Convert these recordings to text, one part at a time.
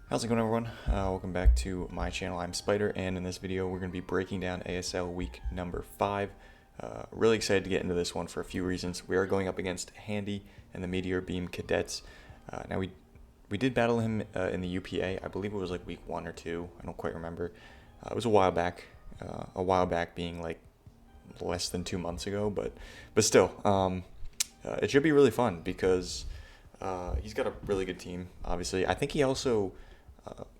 How's it going, everyone? Welcome back to my channel. I'm Spider, and in this video we're going to be breaking down ASL week number 5. Really excited to get into this one for a few reasons. We are going up against Handy and the Meteor Beam Cadets. Now we did battle him in the UPA. I believe it was like week 1 or 2. I don't quite remember. It was a while back. Being like less than 2 months ago, but still, it should be really fun because he's got a really good team. Obviously, I think he also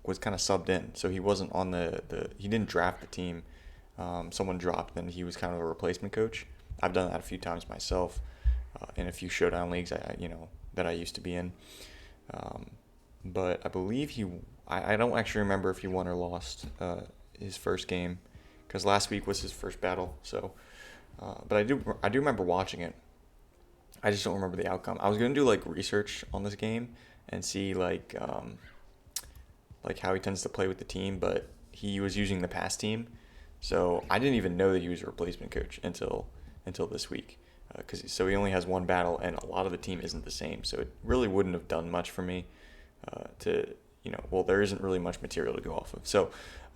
was kind of subbed in, so he wasn't on he didn't draft the team. Someone dropped, and he was kind of a replacement coach. I've done that a few times myself in a few showdown leagues that I used to be in. But I believe I don't actually remember if he won or lost his first game, because last week was his first battle. So, but I do remember watching it. I just don't remember the outcome. I was gonna do like research on this game and see like how he tends to play with the team, but he was using the past team, so I didn't even know that he was a replacement coach until this week, so he only has one battle, and a lot of the team isn't the same, so it really wouldn't have done much for me there isn't really much material to go off of. So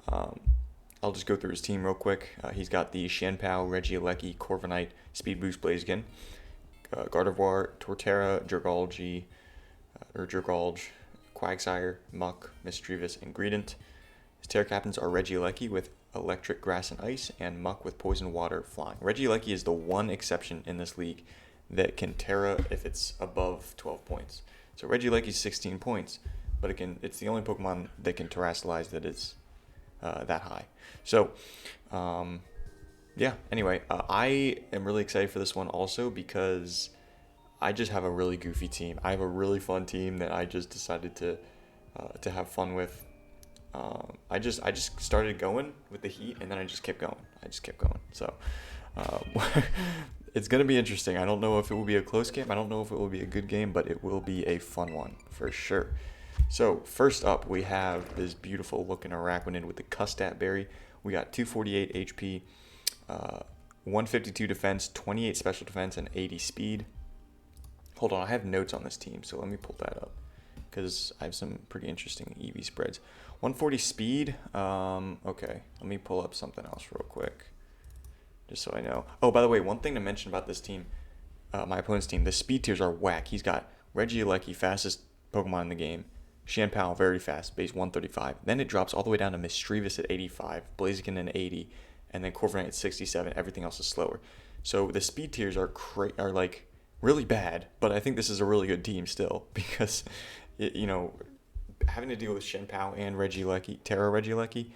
I'll just go through his team real quick. He's got the Chien-Pao, Regieleki, Corviknight, Speed Boost Blaziken, Gardevoir, Torterra, Jergalge, Quagsire, Muck, Mischievous, and Greedent. His Terra Captains are Regieleki with Electric, Grass, and Ice, and Muck with Poison, Water, Flying. Regieleki is the one exception in this league that can Terra if it's above 12 points. So Regieleki is 16 points, but it's the only Pokemon that can Terrasilize that is that high. So, anyway, I am really excited for this one also because I just have a really goofy team. I have a really fun team that I just decided to have fun with. I just started going with the heat, and then I just kept going. So it's gonna be interesting. I don't know if it will be a close game. I don't know if it will be a good game, but it will be a fun one for sure. So first up, we have this beautiful looking Araquanid with the Custat Berry. We got 248 HP, 152 defense, 28 special defense, and 80 speed. Hold on, I have notes on this team, so let me pull that up because I have some pretty interesting EV spreads. 140 speed. Okay, let me pull up something else real quick, just so I know. Oh, by the way, one thing to mention about this team, my opponent's team, the speed tiers are whack. He's got Regieleki, fastest Pokemon in the game. Chien-Pao, very fast, base 135. Then it drops all the way down to Mischievous at 85, Blaziken at 80, and then Corviknight at 67. Everything else is slower. So the speed tiers are like really bad, but I think this is a really good team still because, having to deal with Chien-Pao and Terra Regieleki,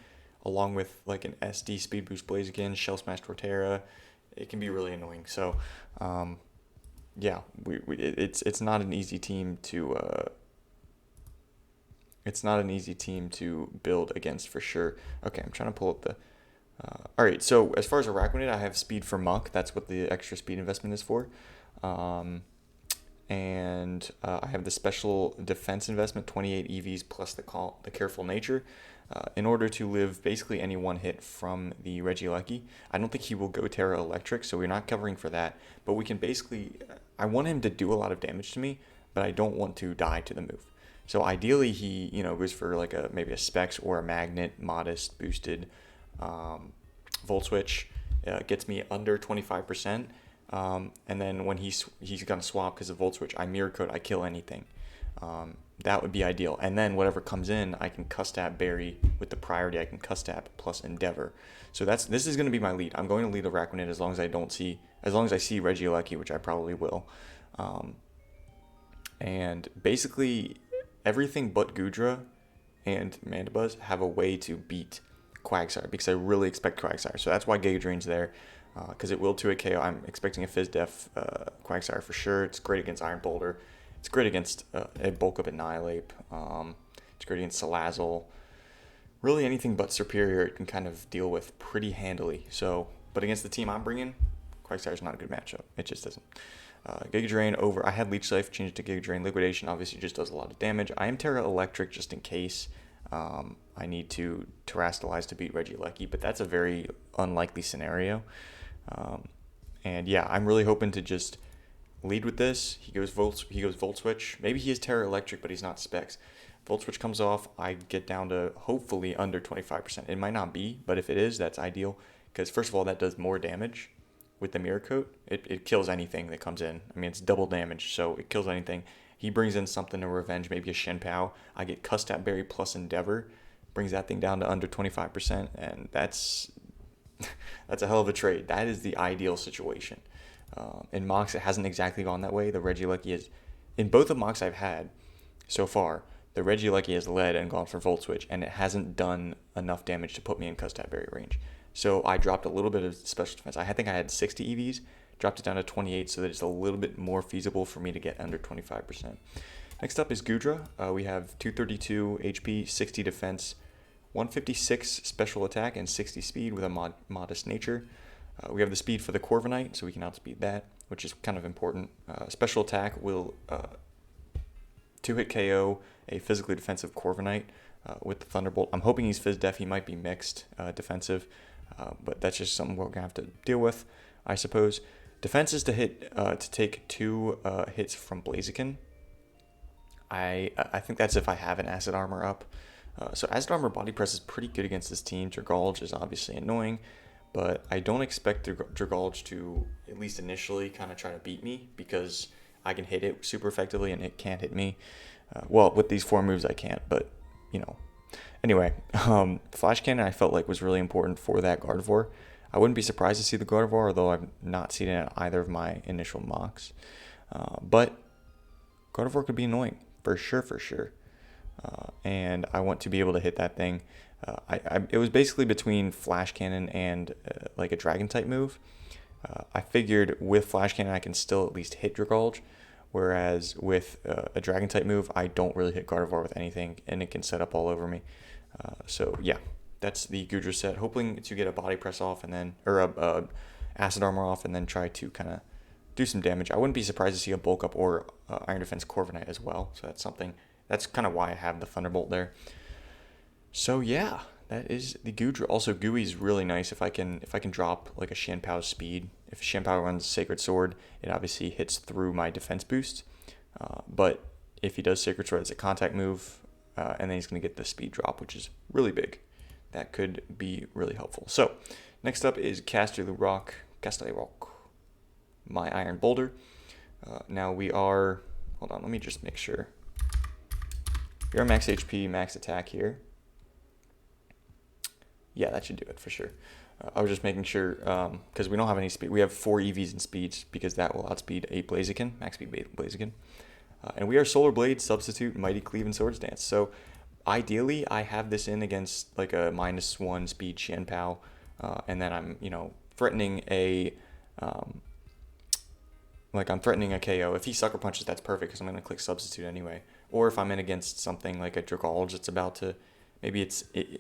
along with like an SD Speed Boost Blaziken, Shell Smash Torterra, it can be really annoying. So, it's not an easy team to. It's not an easy team to build against for sure. Okay, I'm trying to pull up the. All right, so as far as Araquanid, I have speed for Muck. That's what the extra speed investment is for. I have the special defense investment, 28 EVs plus the careful nature, in order to live basically any one hit from the Regieleki. I don't think he will go Terra Electric, so we're not covering for that. But we can basically, I want him to do a lot of damage to me, but I don't want to die to the move. So ideally, he goes for like maybe a Specs or a Magnet, modest, boosted, Volt Switch, gets me under 25%. And then when he's gonna swap because of Volt Switch, I Mirror Coat, I kill anything. That would be ideal. And then whatever comes in, I can Custat Berry with the priority. I can Custat plus Endeavor. So this is gonna be my lead. I'm going to lead Araquanid as long as I see Regieleki, which I probably will. And basically everything but Goodra and Mandibuzz have a way to beat Quagsire because I really expect Quagsire. So that's why Giga Drain's there. Because it will 2-hit KO. I'm expecting a Fizz Def Quagsire for sure. It's great against Iron Boulder. It's great against a bulk up Annihilape. It's great against Salazzle. Really anything but Superior it can kind of deal with pretty handily. So, but against the team I'm bringing, Quagsire's not a good matchup. It just doesn't. Giga Drain over. I had Leech Life, changed to Giga Drain. Liquidation obviously just does a lot of damage. I am Terra Electric just in case I need to Terrasilize to beat Regieleki, but that's a very unlikely scenario. I'm really hoping to just lead with this. He goes Volt Switch. Maybe he is Terra Electric, but he's not Specs. Volt Switch comes off, I get down to hopefully under 25%. It might not be, but if it is, that's ideal. Because first of all, that does more damage with the Mirror Coat. It kills anything that comes in. I mean, it's double damage, so it kills anything. He brings in something to revenge, maybe a Chien-Pao. I get Custap Berry plus Endeavor, brings that thing down to under 25%, and that's a hell of a trade. That is the ideal situation. In mocks, it hasn't exactly gone that way. The Regieleki is, in both the mocks I've had so far, the Regieleki has led and gone for Volt Switch, and it hasn't done enough damage to put me in Custap Berry range. So I dropped a little bit of special defense. I think I had 60 EVs, dropped it down to 28 so that it's a little bit more feasible for me to get under 25%. Next up is Goodra. We have 232 HP, 60 defense, 156 special attack, and 60 speed with a modest nature. We have the speed for the Corviknight, so we can outspeed that, which is kind of important. Special attack will 2-hit KO a physically defensive Corviknight with the Thunderbolt. I'm hoping he's Phys Def. He might be mixed defensive, but that's just something we're going to have to deal with, I suppose. Defense is to take 2 hits from Blaziken. I think that's if I have an Acid Armor up. So Acid Armor Body Press is pretty good against this team. Dragalge is obviously annoying, but I don't expect Dragalge to, at least initially, kind of try to beat me because I can hit it super effectively and it can't hit me. Well, with these 4 moves I can't, but, you know. Anyway, Flash Cannon I felt like was really important for that Gardevoir. I wouldn't be surprised to see the Gardevoir, although I've not seen it in either of my initial mocks. But Gardevoir could be annoying, for sure. And I want to be able to hit that thing. It was basically between Flash Cannon and like a Dragon type move. I figured with Flash Cannon I can still at least hit Dragalge, whereas with a Dragon type move I don't really hit Gardevoir with anything, and it can set up all over me. So yeah, that's the Goodra set. Hoping to get a Body Press off and then, or a Acid Armor off, and then try to kind of do some damage. I wouldn't be surprised to see a Bulk Up or Iron Defense Corviknight as well. So that's something. That's kind of why I have the Thunderbolt there. So yeah, that is the Goodra. Also, Gooey is really nice if I can drop like a Chien-Pao speed. If Chien-Pao runs Sacred Sword, it obviously hits through my defense boost. But if he does Sacred Sword, it's a contact move, and then he's going to get the speed drop, which is really big. That could be really helpful. So next up is Casterly Rock, my Iron Boulder. Now we are, hold on, let me just make sure. We are max HP, max attack here. Yeah, that should do it for sure. I was just making sure, because we don't have any speed. We have 4 EVs in speed, because that will outspeed a Blaziken, max speed Blaziken. And we are Solar Blade, Substitute, Mighty Cleave, and Swords Dance. So ideally, I have this in against like a -1 speed Chien-Pao, and then I'm, threatening a, I'm threatening a KO. If he Sucker Punches, that's perfect, because I'm going to click Substitute anyway. Or if I'm in against something like a Dragalge that's about to, maybe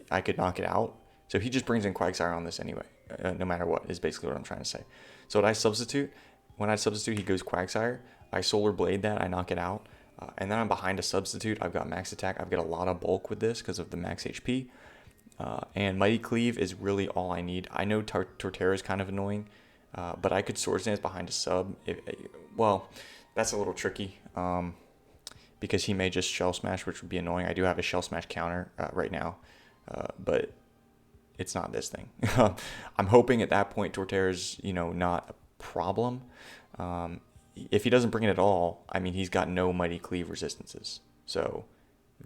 I could knock it out. So he just brings in Quagsire on this anyway, no matter what, is basically what I'm trying to say. So when I substitute, he goes Quagsire. I Solar Blade that, I knock it out. And then I'm behind a substitute. I've got max attack. I've got a lot of bulk with this because of the max HP. And Mighty Cleave is really all I need. I know Torterra is kind of annoying, but I could Swords Dance behind a sub. Well, that's a little tricky because he may just Shell Smash, which would be annoying. I do have a Shell Smash counter right now, but it's not this thing. I'm hoping at that point Torterra's, not a problem. If he doesn't bring it at all, I mean, he's got no Mighty Cleave resistances. So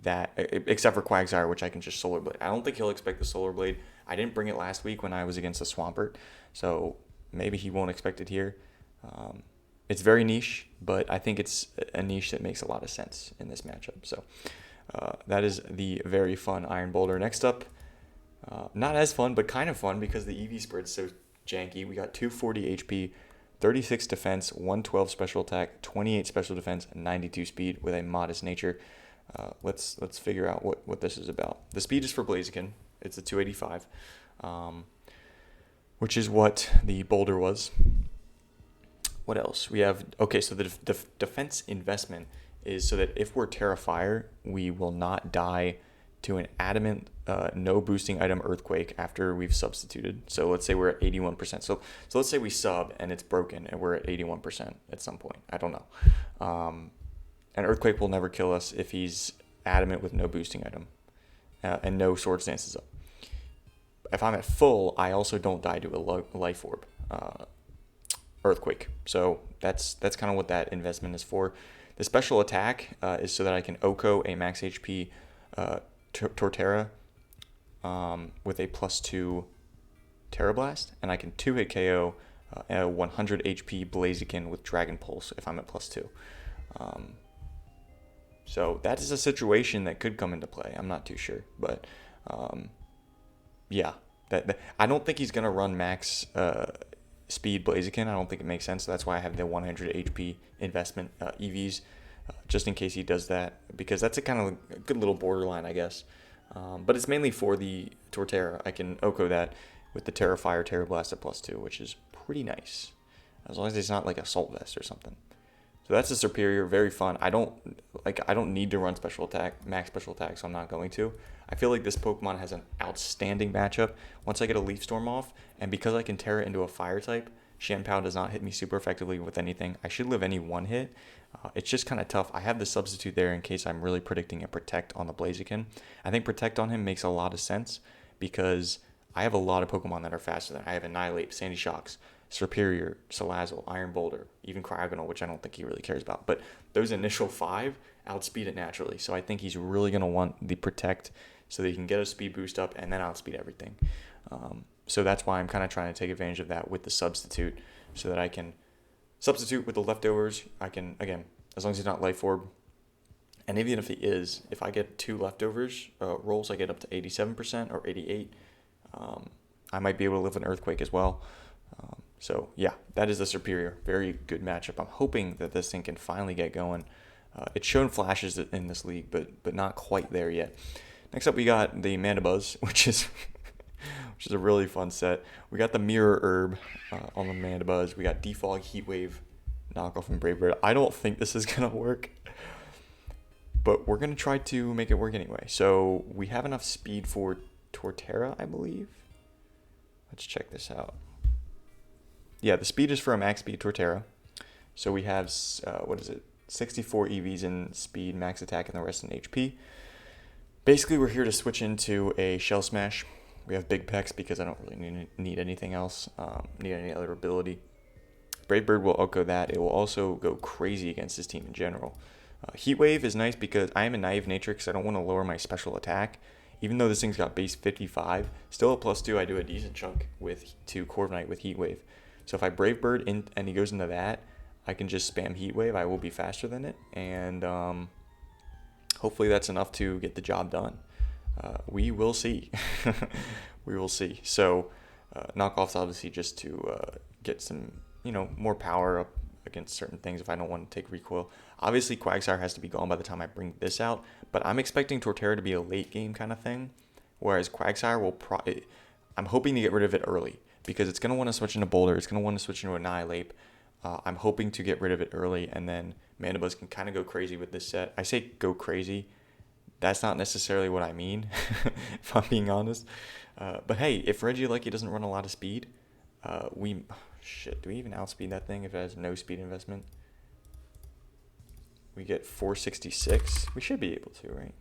that, except for Quagsire, which I can just Solar Blade. I don't think he'll expect the Solar Blade. I didn't bring it last week when I was against the Swampert, so maybe he won't expect it here. It's very niche, but I think it's a niche that makes a lot of sense in this matchup. So that is the very fun Iron Boulder. Next up, not as fun, but kind of fun because the EV spread's so janky. We got 240 HP, 36 defense, 112 special attack, 28 special defense, and 92 speed with a modest nature. Let's figure out what this is about. The speed is for Blaziken. It's a 285, which is what the Boulder was. What else? We have, okay, so the defense investment is so that if we're Terra Fire, we will not die to an adamant no boosting item Earthquake after we've substituted. So let's say we're at 81%. So let's say we sub and it's broken and we're at 81% at some point. I don't know. An Earthquake will never kill us if he's adamant with no boosting item and no sword stances up. If I'm at full, I also don't die to a life orb, earthquake. So that's kind of what that investment is for. The special attack is so that I can OHKO a max HP Torterra with a +2 Terra Blast, and I can 2-hit KO a 100 HP Blaziken with Dragon Pulse if I'm at +2. So that is a situation that could come into play. I'm not too sure, but yeah, that I don't think he's gonna run max speed Blaziken. I don't think it makes sense. So that's why I have the 100 HP investment EVs, just in case he does that, because that's a kind of a good little borderline, I guess. But it's mainly for the Torterra. I can OHKO that with the Terra Fire, Terra Blast at +2, which is pretty nice, as long as it's not like Assault Vest or something. So that's a superior, very fun. I don't need to run special attack, max special attack, so I'm not going to. I feel like this Pokemon has an outstanding matchup. Once I get a Leaf Storm off, and because I can Terra into a Fire type, Chien-Pao does not hit me super effectively with anything. I should live any one hit. It's just kind of tough. I have the substitute there in case I'm really predicting a Protect on the Blaziken. I think Protect on him makes a lot of sense because I have a lot of Pokemon that are faster than I have Annihilape, Sandy Shocks, Superior, Salazzle, Iron Boulder, even Cryogonal, which I don't think he really cares about. But those initial 5 outspeed it naturally. So I think he's really going to want the Protect so that he can get a speed boost up and then outspeed everything. So that's why I'm kind of trying to take advantage of that with the substitute, so that I can substitute with the leftovers. I can, again, as long as he's not Life Orb. And even if he is, if I get 2 leftovers rolls, I get up to 87% or 88%. I might be able to live an Earthquake as well. So yeah, that is the superior, very good matchup. I'm hoping that this thing can finally get going. It's shown flashes in this league, but not quite there yet. Next up, we got the Mandibuzz, which is a really fun set. We got the Mirror Herb on the Mandibuzz. We got Defog, Heatwave, knockoff, and Brave Bird. I don't think this is gonna work, but we're gonna try to make it work anyway. So we have enough speed for Torterra, I believe. Let's check this out. Yeah, the speed is for a max speed Torterra. So we have, 64 EVs in speed, max attack, and the rest in HP. Basically, we're here to switch into a Shell Smash. We have Big Pecs because I don't really need anything else, need any other ability. Brave Bird will OHKO that. It will also go crazy against his team in general. Heatwave is nice because I am a naive nature because I don't want to lower my special attack. Even though this thing's got base 55, still a +2, I do a decent chunk to Corviknight with Heatwave. So if I Brave Bird and he goes into that, I can just spam Heatwave. I will be faster than it, and hopefully that's enough to get the job done. We will see. We will see. So knockoffs obviously just to get some, more power up against certain things if I don't want to take recoil. Obviously, Quagsire has to be gone by the time I bring this out, but I'm expecting Torterra to be a late game kind of thing, whereas Quagsire will I'm hoping to get rid of it early because it's going to want to switch into Boulder. It's going to want to switch into Annihilape. I'm hoping to get rid of it early, and then Mandibuzz can kind of go crazy with this set. I say go crazy. That's not necessarily what I mean, if I'm being honest. But hey, if Regieleki doesn't run a lot of speed, do we even outspeed that thing if it has no speed investment? We get 466. We should be able to, right?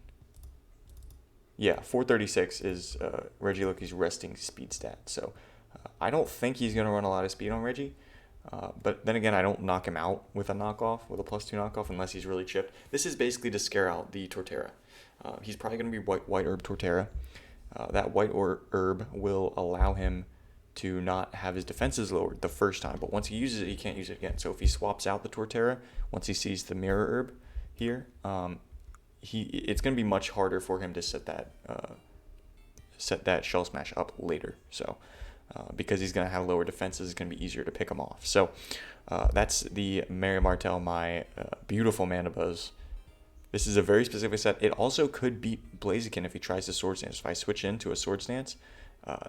Yeah, 436 is Regieleki's resting speed stat. So I don't think he's going to run a lot of speed on Reggie. But then again, I don't knock him out with a knockoff, with a +2 knockoff, unless he's really chipped. This is basically to scare out the Torterra. He's probably going to be white herb Torterra. That white herb will allow him to not have his defenses lowered the first time, but once he uses it, he can't use it again. So if he swaps out the Torterra, once he sees the Mirror Herb here, it's going to be much harder for him to set that Shell Smash up later. So because he's going to have lower defenses, it's going to be easier to pick him off. So that's the Mary Martell, my beautiful Mandibuzz. This is a very specific set. It also could beat Blaziken if he tries to Sword Stance. If I switch into a Sword Stance,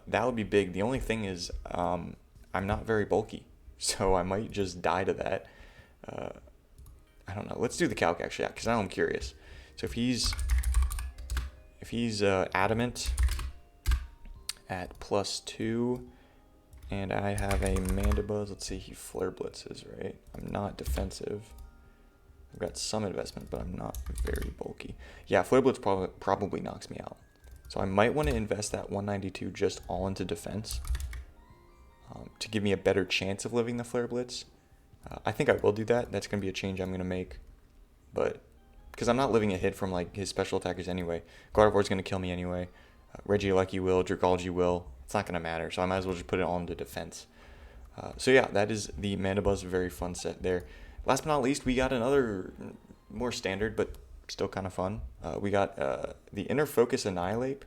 that would be big. The only thing is I'm not very bulky, so I might just die to that. I don't know. Let's do the calc actually, because now I'm curious. So if he's adamant at +2, and I have a Mandibuzz, let's see, he Flare Blitzes, right? I'm not defensive. I've got some investment, but I'm not very bulky. Yeah, Flare Blitz probably knocks me out. So I might want to invest that 192 just all into defense to give me a better chance of living the Flare Blitz. I think I will do that. That's going to be a change I'm going to make. But because I'm not living a hit from like his special attackers anyway. Gardevoir's going to kill me anyway. Regieleki will, Dragalge will. It's not going to matter. So I might as well just put it all into defense. So yeah, that is the Mandibuzz. Very fun set there. Last but not least, we got another more standard, but still kind of fun. We got the Inner Focus Annihilape.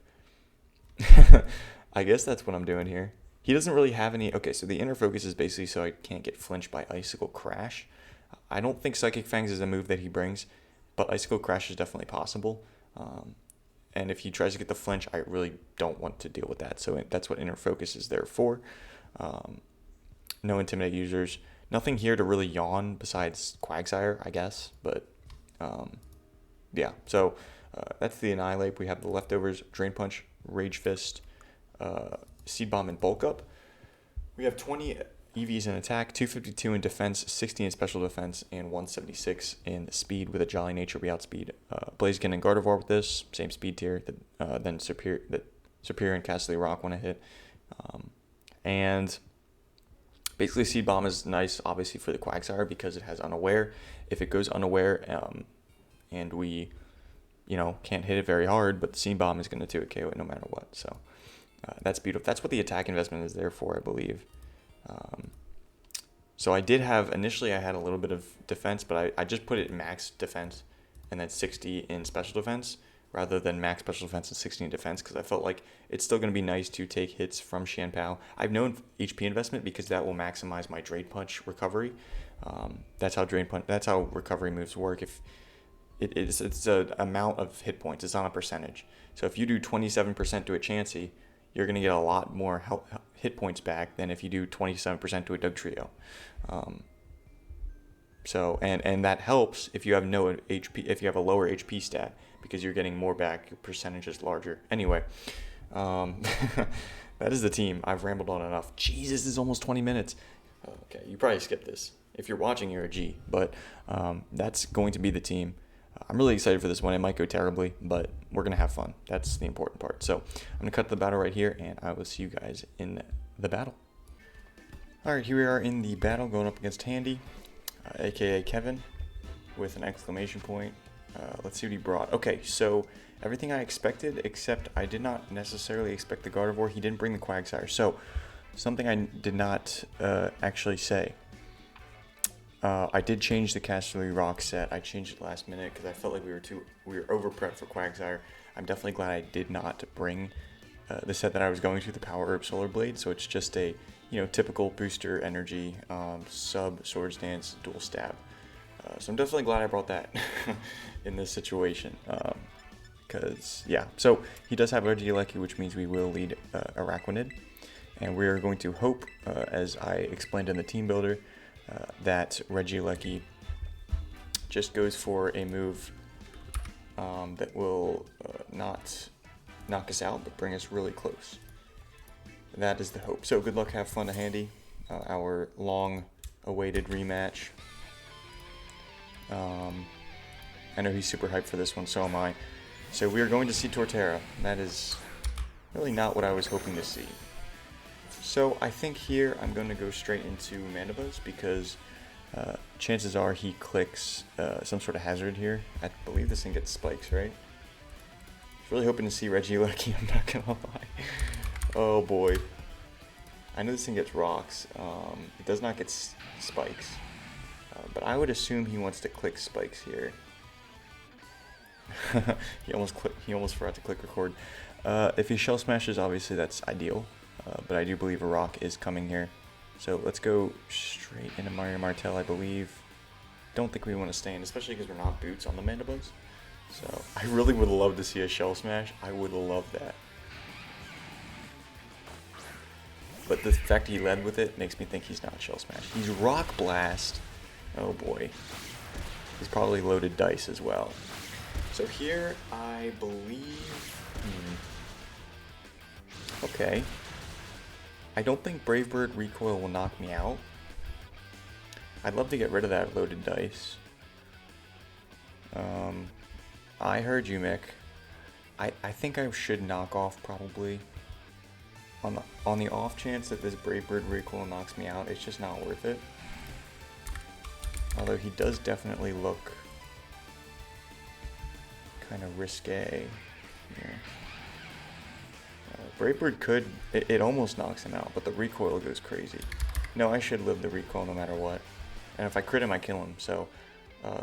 I guess that's what I'm doing here. He doesn't really have any... Okay, so the Inner Focus is basically so I can't get flinched by Icicle Crash. I don't think Psychic Fangs is a move that he brings, but Icicle Crash is definitely possible. And if he tries to get the flinch, I really don't want to deal with that. So that's what Inner Focus is there for. No Intimidate users. Nothing here to really yawn besides Quagsire, I guess. But, yeah. So, that's the Annihilape. We have the leftovers, Drain Punch, Rage Fist, Seed Bomb, and Bulk Up. We have 20 EVs in attack, 252 in defense, 60 in special defense, and 176 in speed with a Jolly Nature. We outspeed Blaziken and Gardevoir with this. Same speed tier. Then Superior and Castle Rock when I hit. And... basically, Seed Bomb is nice, obviously, for the Quagsire because it has Unaware. If it goes Unaware and we, can't hit it very hard, but the Seed Bomb is going to 2-hit KO it no matter what. So that's beautiful. That's what the attack investment is there for, I believe. So I did have, initially I had a little bit of defense, but I just put it max defense and then 60 in special defense rather than max special defense and 60 in defense because I felt like it's still going to be nice to take hits from Chien-Pao. I've known HP investment because that will maximize my Drain Punch recovery. That's how recovery moves work. If it's an amount of hit points, it's not a percentage. So if you do 27% to a Chansey, you're going to get a lot more hit points back than if you do 27% to a Dugtrio. So and that helps if you have no HP, if you have a lower HP stat, because you're getting more back, your percentage is larger. Anyway, that is the team. I've rambled on enough. Jesus, this is almost 20 minutes. Okay, you probably skipped this. If you're watching, you're a G. But that's going to be the team. I'm really excited for this one. It might go terribly, but we're going to have fun. That's the important part. So I'm going to cut the battle right here, and I will see you guys in the battle. All right, here we are in the battle going up against Handy, a.k.a. Kevin, with an exclamation point. Let's see what he brought. Okay, so everything I expected, except I did not necessarily expect the Gardevoir. He didn't bring the Quagsire. So something I did not actually say. I did change the Castle Rock set. I changed it last minute because I felt like we were over prepped for Quagsire. I'm definitely glad I did not bring the set that I was going to, the Power Herb Solar Blade. So it's just a typical booster energy sub Swords Dance dual stab. So I'm definitely glad I brought that in this situation. Because yeah, so he does have Regieleki, which means we will lead Araquanid, and we are going to hope, as I explained in the team builder, that Regieleki just goes for a move that will not knock us out, but bring us really close. That is the hope. So good luck, have fun to Handy, our long-awaited rematch. I know he's super hyped for this one, so am I. So we are going to see Torterra. That is really not what I was hoping to see. So I think here I'm going to go straight into Mandibuzz because chances are he clicks some sort of hazard here. I believe this thing gets spikes, right? I was really hoping to see Regieleki, I'm not going to lie. Oh boy. I know this thing gets rocks. It does not get spikes. But I would assume he wants to click spikes here. He almost forgot to click record. If he shell smashes, obviously that's ideal. But I do believe a rock is coming here. So let's go straight into Mario Martel, I believe. Don't think we want to stay in, especially because we're not boots on the Mandibuzz. So I really would love to see a shell smash. I would love that. But the fact he led with it makes me think he's not shell smash. He's rock blast. Oh boy. He's probably loaded dice as well. So here, I believe... Okay. I don't think Brave Bird Recoil will knock me out. I'd love to get rid of that loaded dice. I heard you, Mick. I think I should knock off probably. On the off chance that this Brave Bird recoil knocks me out, it's just not worth it. Although he does definitely look kind of risque here. Brave Bird could, it almost knocks him out, but the recoil goes crazy. No, I should live the recoil no matter what. And if I crit him, I kill him. So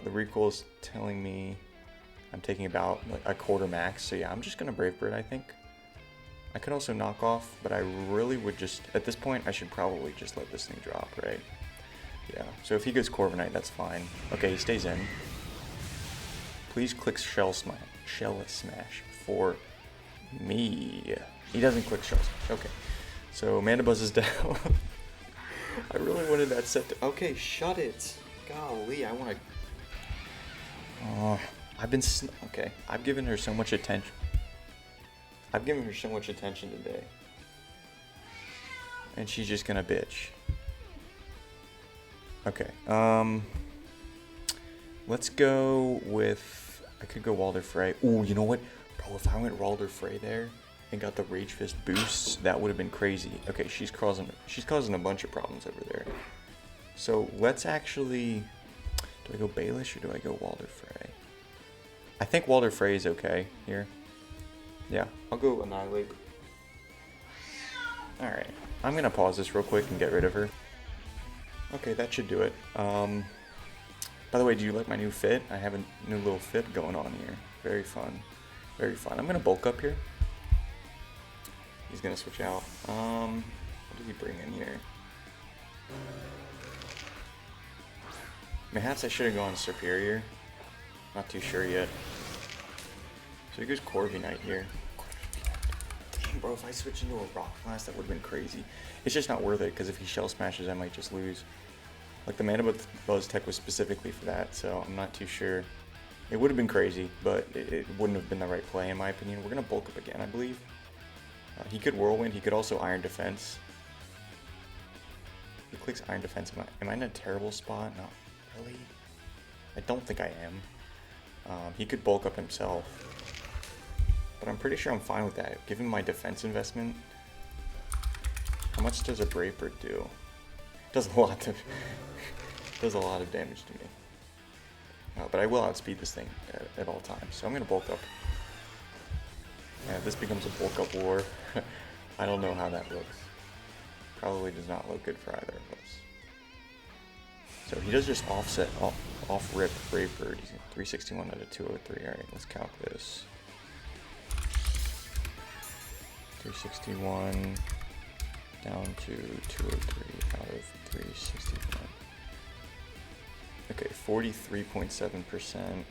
the recoil is telling me I'm taking about like a quarter max. So yeah, I'm just gonna Brave Bird, I think. I could also knock off, but I really would just, at this point, I should probably just let this thing drop, right? Yeah, so if he goes Corviknight, that's fine. Okay, he stays in. Please click Shell Smash for me. He doesn't click Shell Smash, okay. So Mandibuzz is down. I really wanted that set to, okay, shut it. Golly, I want to, okay, I've given her so much attention. I've given her so much attention today. And she's just gonna bitch. Okay, let's go with, I could go Walder Frey. Ooh, you know what? Bro, if I went Walder Frey there and got the Rage Fist boosts, that would have been crazy. Okay, she's causing a bunch of problems over there. So let's actually, do I go Baelish or do I go Walder Frey? I think Walder Frey is okay here. Yeah, I'll go Annihilape. Alright, I'm gonna pause this real quick and get rid of her. Okay, that should do it. By the way, do you like my new fit? I have a new little fit going on here. Very fun. Very fun. I'm gonna bulk up here. He's gonna switch out. What did he bring in here? Perhaps I should have gone Superior. Not too sure yet. So he goes Corviknight here. Dang, bro, if I switch into a Rock Class, that would have been crazy. It's just not worth it, because if he Shell Smashes, I might just lose. Like, the Mandibuzz tech was specifically for that, so I'm not too sure. It would have been crazy, but it wouldn't have been the right play, in my opinion. We're going to bulk up again, I believe. He could Whirlwind. He could also Iron Defense. He clicks Iron Defense. Am I in a terrible spot? Not really. I don't think I am. He could bulk up himself. But I'm pretty sure I'm fine with that. Given my defense investment, how much does a Brave Bird do? Does a lot of damage to me. But I will outspeed this thing at all times. So I'm gonna bulk up. Yeah, if this becomes a bulk up war, I don't know how that looks. Probably does not look good for either of us. So he does just off rip Brave Bird. He's 361 out of 203. Alright, let's calc this. 361 down to 203 out of 361. Okay, 43.7%.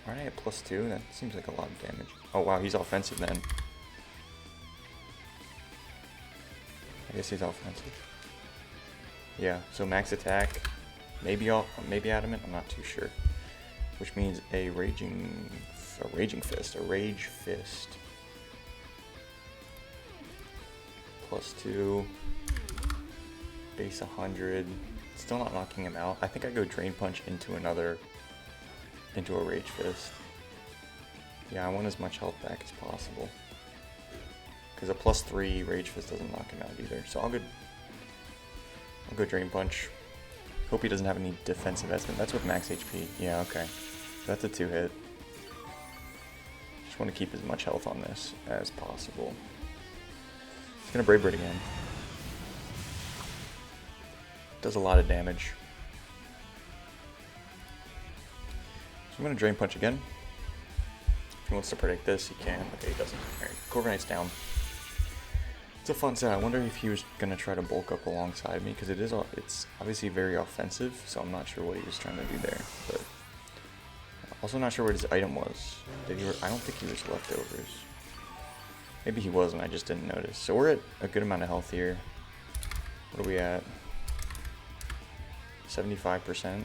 Aren't I at +2? That seems like a lot of damage. Oh wow, he's offensive then. I guess he's offensive. Yeah, so max attack, maybe adamant, I'm not too sure. Which means a rage fist. +2, base 100. Still not knocking him out. I think I go Drain Punch into a Rage Fist. Yeah, I want as much health back as possible. Because a +3 Rage Fist doesn't knock him out either. So I'll go Drain Punch. Hope he doesn't have any defense investment. That's with max HP. Yeah, okay. That's a 2-hit. Just want to keep as much health on this as possible. He's gonna Brave Bird again. Does a lot of damage. So I'm gonna Drain Punch again. If he wants to predict this, he can. Okay, he doesn't. Alright, Corviknight's down. It's a fun set. I wonder if he was gonna try to bulk up alongside me, because it's obviously very offensive, so I'm not sure what he was trying to do there. But also not sure what his item was. I don't think he was leftovers. Maybe he wasn't, I just didn't notice. So we're at a good amount of health here. What are we at? 75%.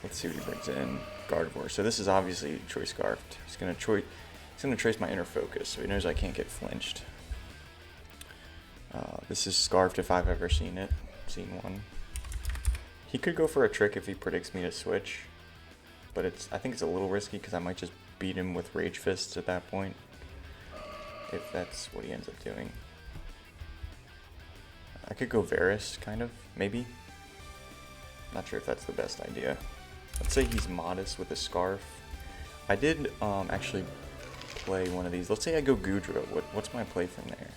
Let's see what he brings in. Gardevoir. So this is obviously Choice Scarfed. He's gonna trace my inner focus, so he knows I can't get flinched. This is Scarfed if I've ever seen one. He could go for a trick if he predicts me to switch, but I think it's a little risky because I might just beat him with Rage Fists at that point, if that's what he ends up doing. I could go Varus, kind of, maybe. Not sure if that's the best idea. Let's say he's modest with a Scarf. I did actually play one of these. Let's say I go Goodra. What's my play from there?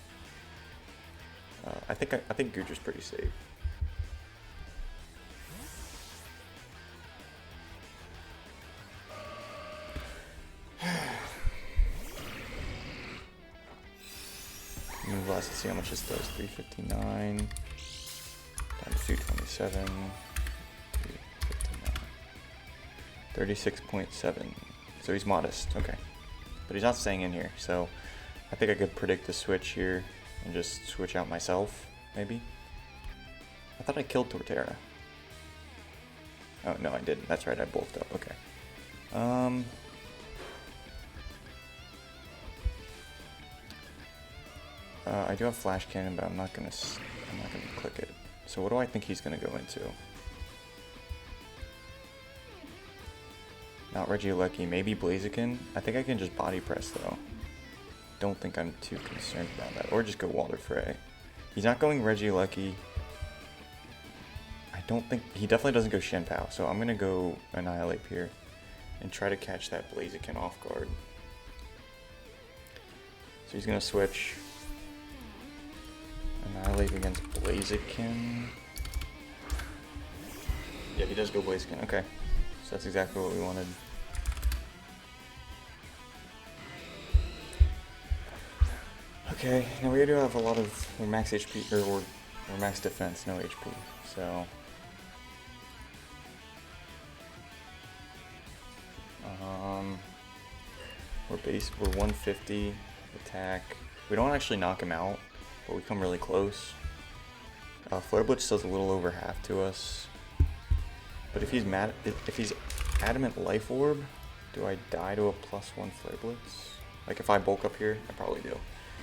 I think Goodra's pretty safe. Move last to see how much this does. 359 times 227. 36.7. So he's modest. Okay. But he's not staying in here. So I think I could predict the switch here and just switch out myself, maybe. I thought I killed Torterra. Oh, no, I didn't. That's right. I bulked up. Okay. I do have Flash Cannon, but I'm not gonna click it. So what do I think he's gonna go into? Not Regieleki, maybe Blaziken. I think I can just body press though. Don't think I'm too concerned about that. Or just go Walter Frey. He's not going Regieleki. I don't think he definitely doesn't go Chien-Pao, so I'm gonna go Annihilape here and try to catch that Blaziken off guard. So he's gonna switch. Annihilape against Blaziken. Yeah, he does go Blaziken. Okay. So that's exactly what we wanted. Okay, now we do have a lot of, we're max HP, or we're max defense, no HP, so. We're 150 attack. We don't actually knock him out, but we come really close. Flare Blitz does a little over half to us. But if he's Adamant Life Orb, do I die to a +1 Flare Blitz? Like if I bulk up here, I probably do.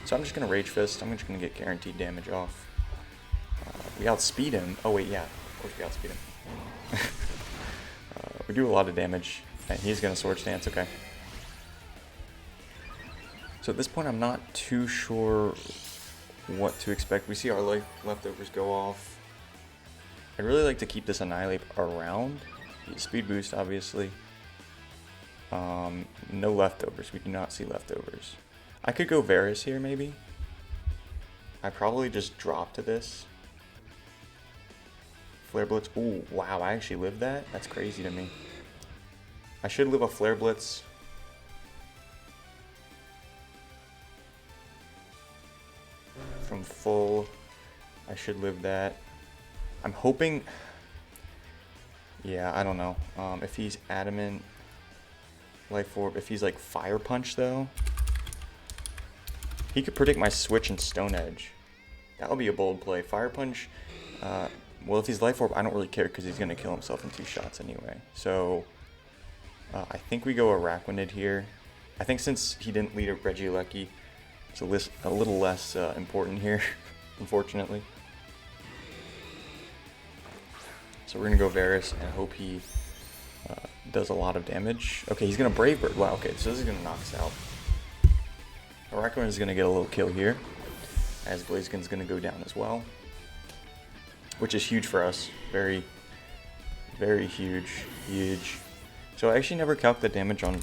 So I'm just gonna Rage Fist. I'm just gonna get guaranteed damage off. We outspeed him. Oh wait, yeah, of course we outspeed him. We do a lot of damage, and he's gonna Sword Stance. Okay. So at this point, I'm not too sure what to expect. We see our leftovers go off. I'd really like to keep this Annihilape around. Speed boost, obviously. No leftovers. We do not see leftovers. I could go Varus here, maybe. I probably just drop to this. Flare Blitz. Ooh, wow, I actually lived that? That's crazy to me. I should live a Flare Blitz. From full. I should live that. I'm hoping... Yeah, I don't know. If he's Adamant Life Orb, if he's like Fire Punch though, he could predict my switch and Stone Edge. That would be a bold play. Fire Punch, well, if he's Life Orb, I don't really care because he's going to kill himself in 2 shots anyway. So, I think we go Araquanid here. I think since he didn't lead a Regieleki, it's a little less important here, unfortunately. So we're going to go Varus and hope he does a lot of damage. Okay, he's going to Brave Bird. Wow, okay, so this is going to knock us out. Araquanid is going to get a little kill here, as Blaziken's going to go down as well. Which is huge for us. Very, very huge. Huge. So I actually never calc the damage on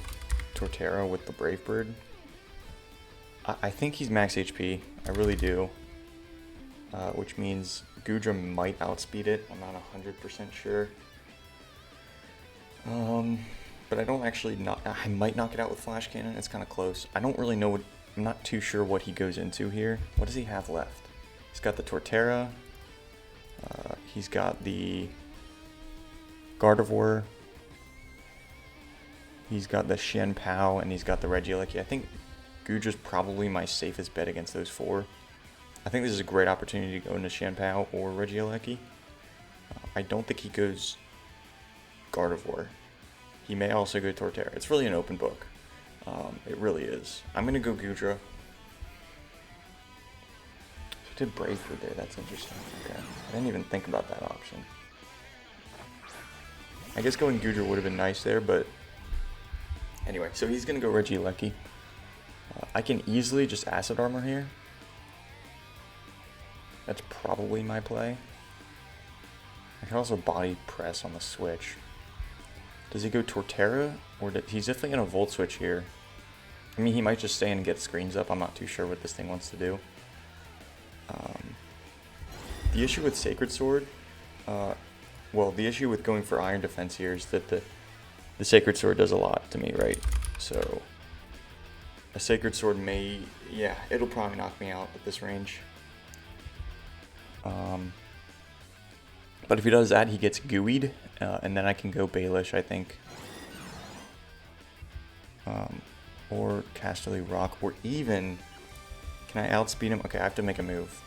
Torterra with the Brave Bird. I think he's max HP. I really do. Which means Goodra might outspeed it. I'm not 100% sure. But I don't actually I might knock it out with Flash Cannon. It's kind of close. I don't really know I'm not too sure what he goes into here. What does he have left? He's got the Torterra. He's got the Gardevoir. He's got the Chien-Pao, and he's got the Regieleki. I think Goodra's probably my safest bet against those 4. I think this is a great opportunity to go into Chien-Pao or Regieleki. I don't think he goes Gardevoir. He may also go Torterra. It's really an open book. It really is. I'm going to go Goodra. So I did Brave Bird there. That's interesting. Okay. I didn't even think about that option. I guess going Goodra would have been nice there, but anyway, so he's going to go Regieleki. I can easily just Acid Armor here. That's probably my play. I can also Body Press on the switch. Does he go Torterra? Or he's definitely going to Volt Switch here. I mean, he might just stay in and get screens up. I'm not too sure what this thing wants to do. The issue with Sacred Sword, well, the issue with going for Iron Defense here is that the Sacred Sword does a lot to me, right? So, a Sacred Sword may, yeah, it'll probably knock me out at this range. But if he does that, he gets gooeyed, and then I can go Baelish, I think. Or Casterly Rock, or even, can I outspeed him? Okay, I have to make a move.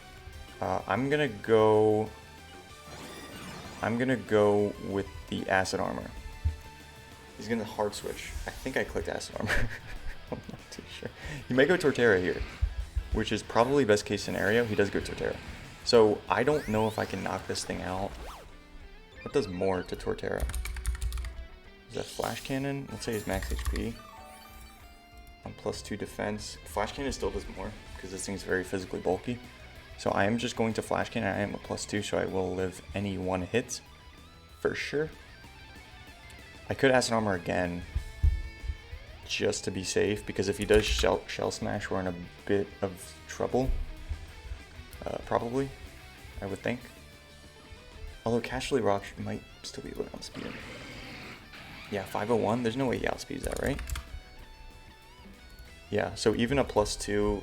I'm gonna go with the Acid Armor. He's gonna Hard Switch. I think I clicked Acid Armor. I'm not too sure. He may go Torterra here, which is probably best case scenario. He does go Torterra. So I don't know if I can knock this thing out. What does more to Torterra? Is that Flash Cannon? Let's say he's max HP. On +2 defense. Flash Cannon still does more because this thing's very physically bulky. So I am just going to Flash Cannon. I am a +2, so I will live any one hit for sure. I could Acid Armor again just to be safe, because if he does Shell Smash, we're in a bit of trouble. Probably, I would think. Although Casterly Rock might still be able to outspeed him. Yeah, 501. There's no way he outspeeds that, right? Yeah, so even a +2,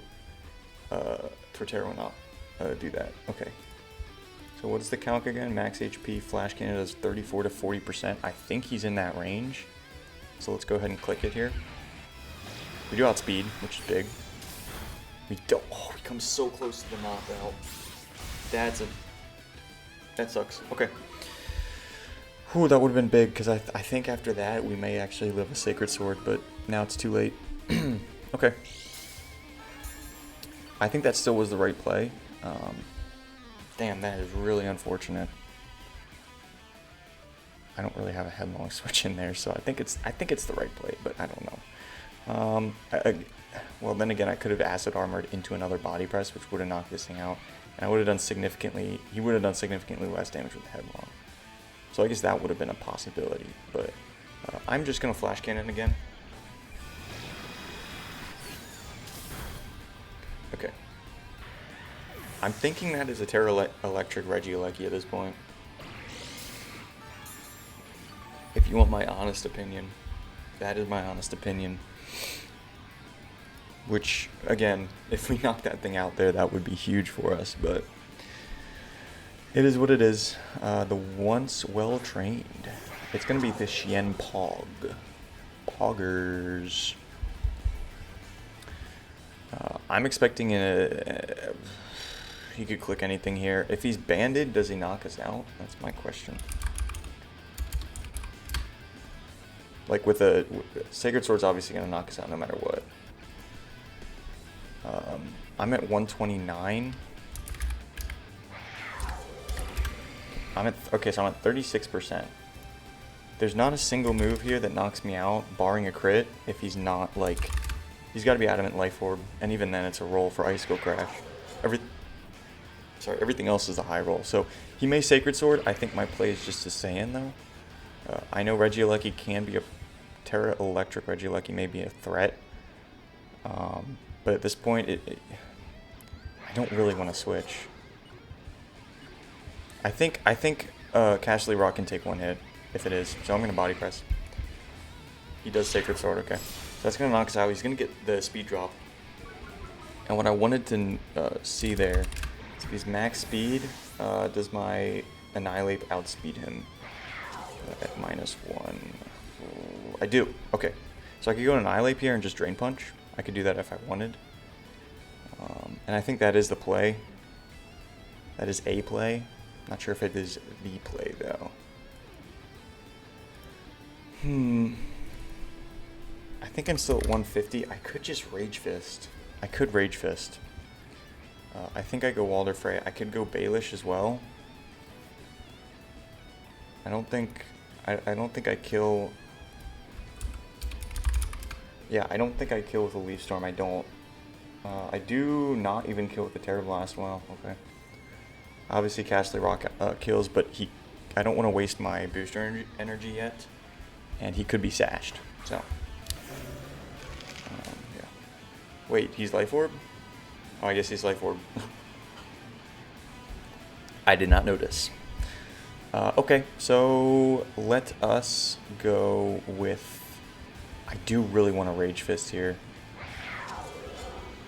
Torterra will not do that. Okay. So what's the calc again? Max HP, Flash Cannon does 34 to 40%. I think he's in that range. So let's go ahead and click it here. We do outspeed, which is big. We don't. Oh, we come so close to the knockout. That sucks. Okay. Whew, that would have been big, because I think after that we may actually live a Sacred Sword, but now it's too late. Okay. I think that still was the right play. Damn, that is really unfortunate. I don't really have a headlong switch in there, so I think it's the right play, but I don't know. Well, then again, I could have Acid Armored into another Body Press, which would have knocked this thing out, and I would have done significantly. He would have done significantly less damage with the headlong. So I guess that would have been a possibility, but I'm just gonna Flash Cannon again. Okay. I'm thinking that is a Terra Electric Regieleki at this point. If you want my honest opinion, that is my honest opinion. Which, again, if we knock that thing out there, that would be huge for us, but it is what it is. The once well-trained. It's going to be the Chien-Pao. Poggers. I'm expecting he could click anything here. If he's banded, does he knock us out? That's my question. Like with a Sacred Sword's obviously going to knock us out no matter what. I'm at 129. Okay, so I'm at 36%. There's not a single move here that knocks me out, barring a crit, if he's not, like, he's got to be Adamant Life Orb, and even then it's a roll for Icicle Crash. Everything else is a high roll. So he may Sacred Sword. I think my play is just to Saiyan, though. I know Regieleki can be a Terra Electric Regieleki may be a threat. But at this point, I don't really want to switch. I think Casterly Rock can take one hit, if it is. So I'm going to Body Press. He does Sacred Sword, okay. So that's going to knock us out. He's going to get the speed drop. And what I wanted to see there is if he's max speed, does my Annihilape outspeed him at -1? I do. Okay. So I could go Annihilape here and just Drain Punch. I could do that if I wanted. And I think that is the play. That is a play. Not sure if it is the play, though. I think I'm still at 150. I could just Rage Fist. I could Rage Fist. I think I go Walder Frey. I could go Baelish as well. I don't think I don't think I kill... Yeah, I don't think I kill with a Leaf Storm. I don't. I do not even kill with the Terra Blast. Well, okay. Obviously, Castle Rock kills, but I don't want to waste my booster energy yet, and he could be sashed. So, yeah. Wait, he's Life Orb? Oh, I guess he's Life Orb. I did not notice. Okay, so let us go with... I do really want to Rage Fist here.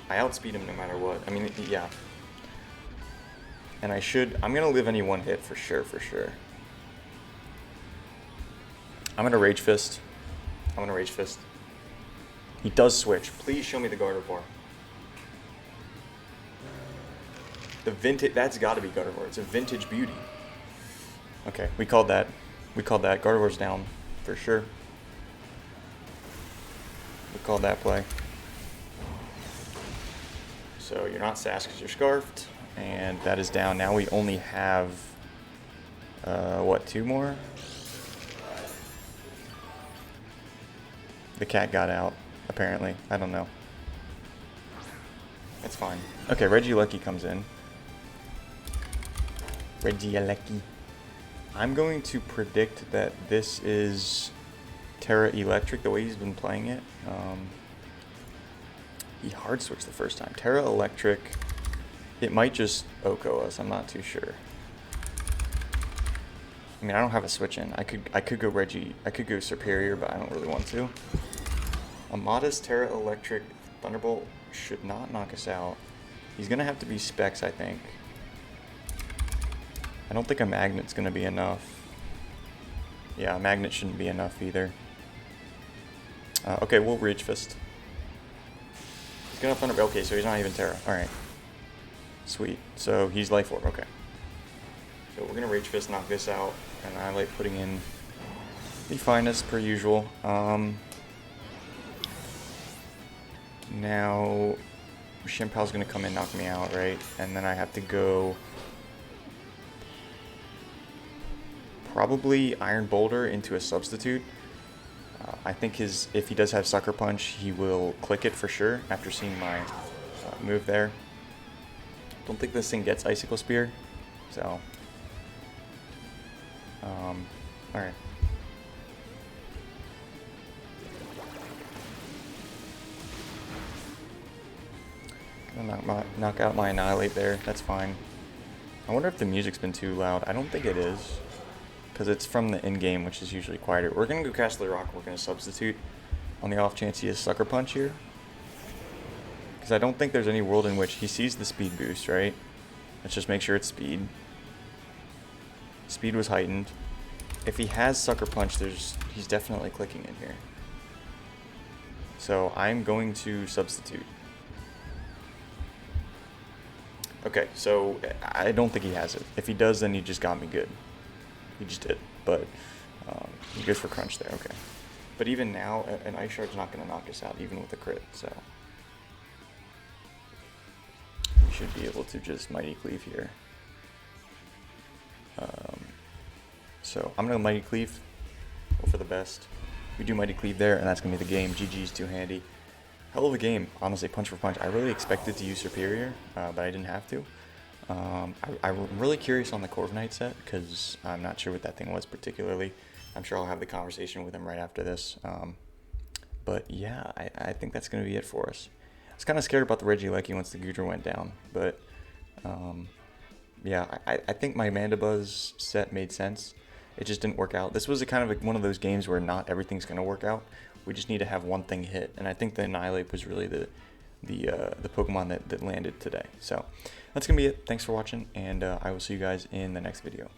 I outspeed him no matter what. I mean, yeah. And I'm going to live any one hit for sure, for sure. I'm going to Rage Fist. He does switch. Please show me the Gardevoir. The vintage, that's got to be Gardevoir. It's a vintage beauty. Okay, we called that. Gardevoir's down for sure. We called that play. So you're not sassed because you're scarfed, and that is down. Now we only have, what, 2 more? The cat got out, apparently. I don't know. That's fine. Okay, Regieleki comes in. Regieleki. I'm going to predict that this is Terra Electric, the way he's been playing it. He hard switched the first time. Terra Electric. It might just Oko us. I'm not too sure. I mean, I don't have a switch in. I could go I could go Superior, but I don't really want to. A modest Terra Electric Thunderbolt should not knock us out. He's gonna have to be Specs, I think. I don't think a Magnet's gonna be enough. Yeah, a Magnet shouldn't be enough either. Okay, we'll Rage Fist. He's gonna Thunderbolt. Okay, so he's not even Terra. Alright. Sweet. So he's Life Orb. Okay. So we're gonna Rage Fist, knock this out, and I like putting in the finest per usual. Now Chien-Pao's gonna come in, knock me out, right? And then I have to go probably Iron Boulder into a substitute. I think if he does have Sucker Punch, he will click it for sure after seeing my move there. Don't think this thing gets Icicle Spear, so alright. Gonna knock out my Annihilape there, that's fine. I wonder if the music's been too loud. I don't think it is, because it's from the in-game, which is usually quieter. We're gonna go Castle Rock, we're gonna substitute on the off chance he has Sucker Punch here. Because I don't think there's any world in which he sees the speed boost, right? Let's just make sure it's speed. Speed was heightened. If he has Sucker Punch, he's definitely clicking in here. So I'm going to substitute. Okay, so I don't think he has it. If he does, then he just got me good. He just did, but he goes for crunch there, okay. But even now, an Ice Shard's not going to knock us out, even with a crit, so. We should be able to just Mighty Cleave here. So I'm going to Mighty Cleave, go for the best. We do Mighty Cleave there, and that's going to be the game. GG's too handy. Hell of a game, honestly, punch for punch. I really expected to use Superior, but I didn't have to. I'm really curious on the Corviknight set, because I'm not sure what that thing was particularly. I'm sure I'll have the conversation with him right after this. But yeah, I think that's going to be it for us. I was kind of scared about the Regieleki once the Goodra went down, but yeah, I think my Mandibuzz set made sense. It just didn't work out. This was one of those games where not everything's going to work out. We just need to have one thing hit, and I think the Annihilape was really the Pokemon that landed today. So that's going to be it. Thanks for watching, and I will see you guys in the next video.